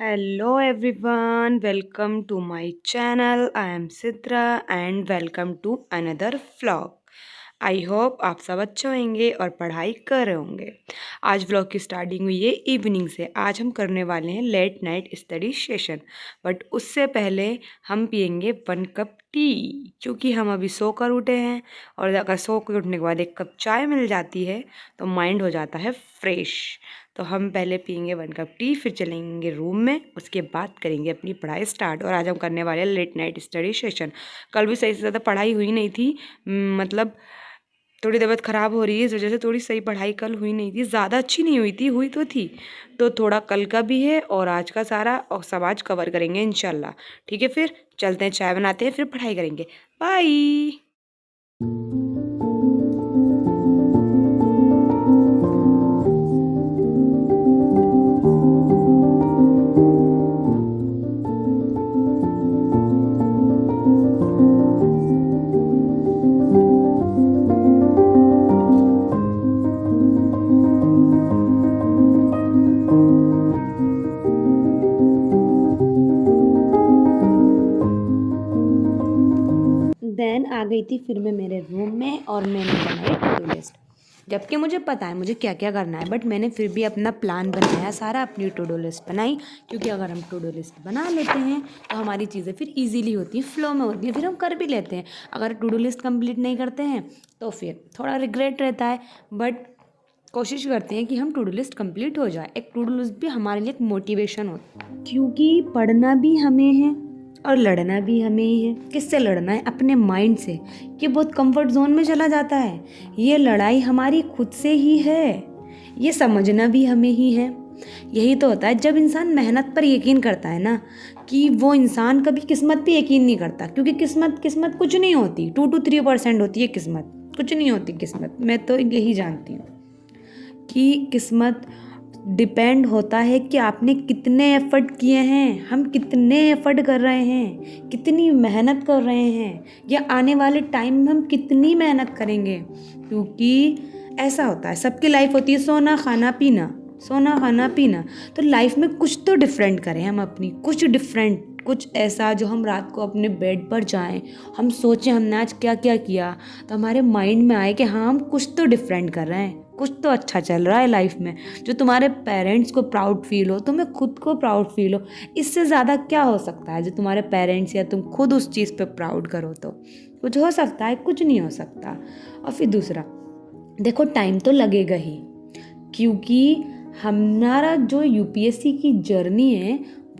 Hello everyone, welcome to my channel. I am Sidra and welcome to another vlog. I hope आप सब अच्छे होंगे और पढ़ाई कर रहे होंगे। आज व्लॉग की स्टार्टिंग हुई है इवनिंग से। आज हम करने वाले हैं late night study session, but उससे पहले हम पियेंगे 1 कप टी, क्योंकि हम अभी सो कर उठे हैं और अगर सो कर उठने के बाद 1 कप चाय मिल जाती है तो माइंड हो जाता है फ्रेश। तो हम पहले पियेंगे 1 कप टी, फिर चलेंगे रूम में, उसके बाद करेंगे अपनी पढ़ाई स्टार्ट। और आज हम करने वाले हैं लेट नाइट स्टडी सेशन। कल भी सही से ज़्यादा पढ़ाई हुई नहीं थी, मतलब थोड़ी तबीयत ख़राब हो रही है, इस वजह से थोड़ी सही पढ़ाई कल हुई नहीं थी। ज़्यादा अच्छी नहीं हुई थी, हुई तो थी। तो थोड़ा कल का भी है और आज का सारा और सब आज कवर करेंगे इंशाल्लाह। ठीक है, फिर चलते हैं, चाय बनाते हैं, फिर पढ़ाई करेंगे। बाय। देन आ गई थी फिर मैं मेरे रूम में और मैंने बनाई टू डू लिस्ट। जबकि मुझे पता है मुझे क्या क्या करना है, बट मैंने फिर भी अपना प्लान बनाया सारा, अपनी टू डू लिस्ट बनाई। क्योंकि अगर हम टू डू लिस्ट बना लेते हैं तो हमारी चीज़ें फिर इजीली होती हैं, फ्लो में होती हैं, फिर हम कर भी लेते हैं। अगर टू डू लिस्ट कंप्लीट नहीं करते हैं तो फिर थोड़ा रिग्रेट रहता है, बट कोशिश करते हैं कि हम टू डू लिस्ट कंप्लीट हो जाए। एक टू डू लिस्ट भी हमारे लिए एक मोटिवेशन होता है, क्योंकि पढ़ना भी हमें है और लड़ना भी हमें ही है। किससे लड़ना है? अपने माइंड से, कि बहुत कंफर्ट जोन में चला जाता है। ये लड़ाई हमारी खुद से ही है, ये समझना भी हमें ही है। यही तो होता है जब इंसान मेहनत पर यकीन करता है ना, कि वो इंसान कभी किस्मत पे यकीन नहीं करता। क्योंकि किस्मत कुछ नहीं होती, 2 to 3% होती है किस्मत, कुछ नहीं होती किस्मत। मैं तो यही जानती हूँ कि किस्मत डिपेंड होता है कि आपने कितने एफ़र्ट किए हैं, हम कितने एफ़र्ट कर रहे हैं, कितनी मेहनत कर रहे हैं, या आने वाले टाइम में हम कितनी मेहनत करेंगे। क्योंकि ऐसा होता है, सबकी लाइफ होती है सोना खाना पीना, सोना खाना पीना। तो लाइफ में कुछ तो डिफरेंट करें हम अपनी, कुछ डिफरेंट, कुछ ऐसा जो हम रात को अपने बेड पर जाएं, हम सोचें हमने आज क्या क्या किया, तो हमारे माइंड में आए कि हाँ हम कुछ तो डिफरेंट कर रहे हैं, कुछ तो अच्छा चल रहा है लाइफ में। जो तुम्हारे पेरेंट्स को प्राउड फील हो, तुम्हें खुद को प्राउड फील हो, इससे ज़्यादा क्या हो सकता है? जो तुम्हारे पेरेंट्स या तुम खुद उस चीज़ पे प्राउड करो तो कुछ हो सकता है? कुछ नहीं हो सकता। और फिर दूसरा, देखो टाइम तो लगेगा ही, क्योंकि हमारा जो यूपीएससी की जर्नी है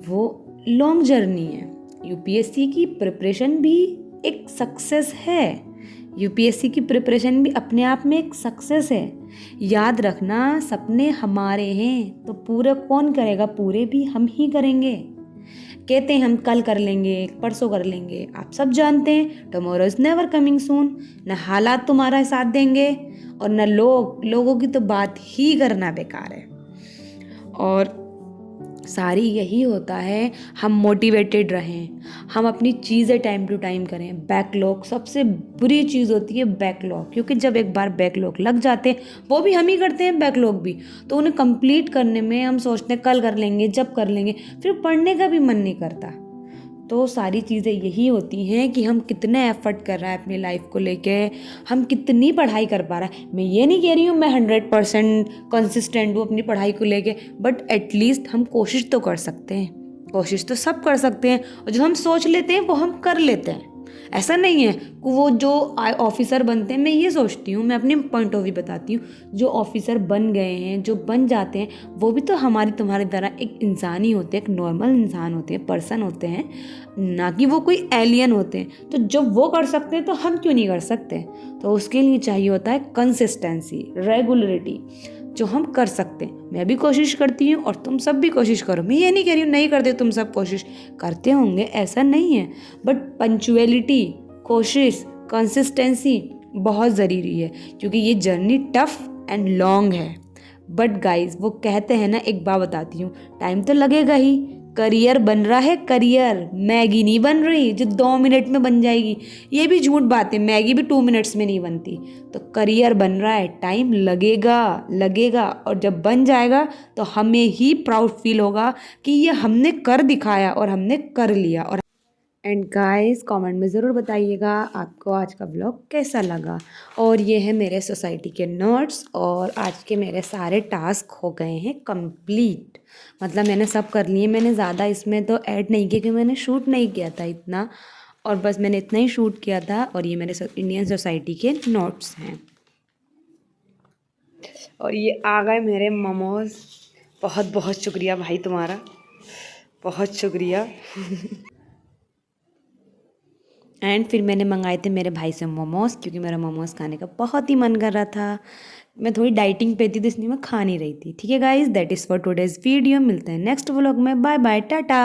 वो लॉन्ग जर्नी है। यूपीएससी की प्रिपरेशन भी एक सक्सेस है, यूपीएससी की प्रिपरेशन भी अपने आप में एक सक्सेस है। याद रखना, सपने हमारे हैं तो पूरे कौन करेगा? पूरे भी हम ही करेंगे। कहते हैं हम कल कर लेंगे, परसों कर लेंगे, आप सब जानते हैं tomorrow is never coming soon. न हालात तुम्हारा साथ देंगे और न लोगों की तो बात ही करना बेकार है। और सारी यही होता है, हम मोटिवेटेड रहें, हम अपनी चीज़ें टाइम टू टाइम करें। बैकलॉग सबसे बुरी चीज़ होती है, बैकलॉग। क्योंकि जब एक बार बैकलॉग लग जाते हैं, वो भी हम ही करते हैं बैकलॉग भी, तो उन्हें कंप्लीट करने में हम सोचते हैं कल कर लेंगे, जब कर लेंगे, फिर पढ़ने का भी मन नहीं करता। तो सारी चीज़ें यही होती हैं कि हम कितने एफर्ट कर रहा है अपनी लाइफ को लेके, हम कितनी पढ़ाई कर पा रहा है। मैं ये नहीं कह रही हूँ मैं 100% कंसिस्टेंट हूँ अपनी पढ़ाई को लेके, बट एटलीस्ट हम कोशिश तो कर सकते हैं। कोशिश तो सब कर सकते हैं, और जो हम सोच लेते हैं वो हम कर लेते हैं। ऐसा नहीं है कि वो जो ऑफिसर बनते हैं, मैं ये सोचती हूँ, मैं अपनी पॉइंट ऑफ व्यू बताती हूँ, जो ऑफिसर बन गए हैं, जो बन जाते हैं, वो भी तो हमारी तुम्हारी तरह एक इंसान ही होते हैं, एक नॉर्मल इंसान होते हैं, पर्सन होते हैं, ना कि वो कोई एलियन होते हैं। तो जब वो कर सकते हैं तो हम क्यों नहीं कर सकते? तो उसके लिए चाहिए होता है कंसिस्टेंसी, रेगुलरिटी, जो हम कर सकते हैं। मैं भी कोशिश करती हूँ और तुम सब भी कोशिश करो। मैं ये नहीं कह रही हूँ नहीं करते, तुम सब कोशिश करते होंगे, ऐसा नहीं है, बट पंक्चुअलिटी, कोशिश, कंसिस्टेंसी बहुत ज़रूरी है, क्योंकि ये जर्नी टफ एंड लॉन्ग है। बट गाइज, वो कहते हैं ना, एक बात बताती हूँ, टाइम तो लगेगा ही, करियर बन रहा है, करियर। मैगी नहीं बन रही जो 2 मिनट में बन जाएगी। ये भी झूठ बात है, मैगी भी 2 मिनट्स में नहीं बनती। तो करियर बन रहा है, टाइम लगेगा लगेगा, और जब बन जाएगा तो हमें ही प्राउड फील होगा कि ये हमने कर दिखाया और हमने कर लिया। और एंड गाइस कमेंट में ज़रूर बताइएगा आपको आज का व्लॉग कैसा लगा। और ये है मेरे सोसाइटी के नोट्स, और आज के मेरे सारे टास्क हो गए हैं कंप्लीट। मतलब मैंने सब कर लिए, मैंने ज़्यादा इसमें तो ऐड नहीं किया क्योंकि मैंने शूट नहीं किया था इतना, और बस मैंने इतना ही शूट किया था। और ये मेरे इंडियन सोसाइटी के नोट्स हैं। और ये आ गए मेरे मोमोज़। बहुत बहुत शुक्रिया भाई तुम्हारा, बहुत शुक्रिया। एंड फिर मैंने मंगाए थे मेरे भाई से मोमोज़, क्योंकि मेरा मोमोज़ खाने का बहुत ही मन कर रहा था। मैं थोड़ी डाइटिंग पे थी तो इसलिए मैं खा नहीं रही थी। ठीक है guys, that is for today's video. मिलते हैं नेक्स्ट व्लॉग में। Bye bye, Tata.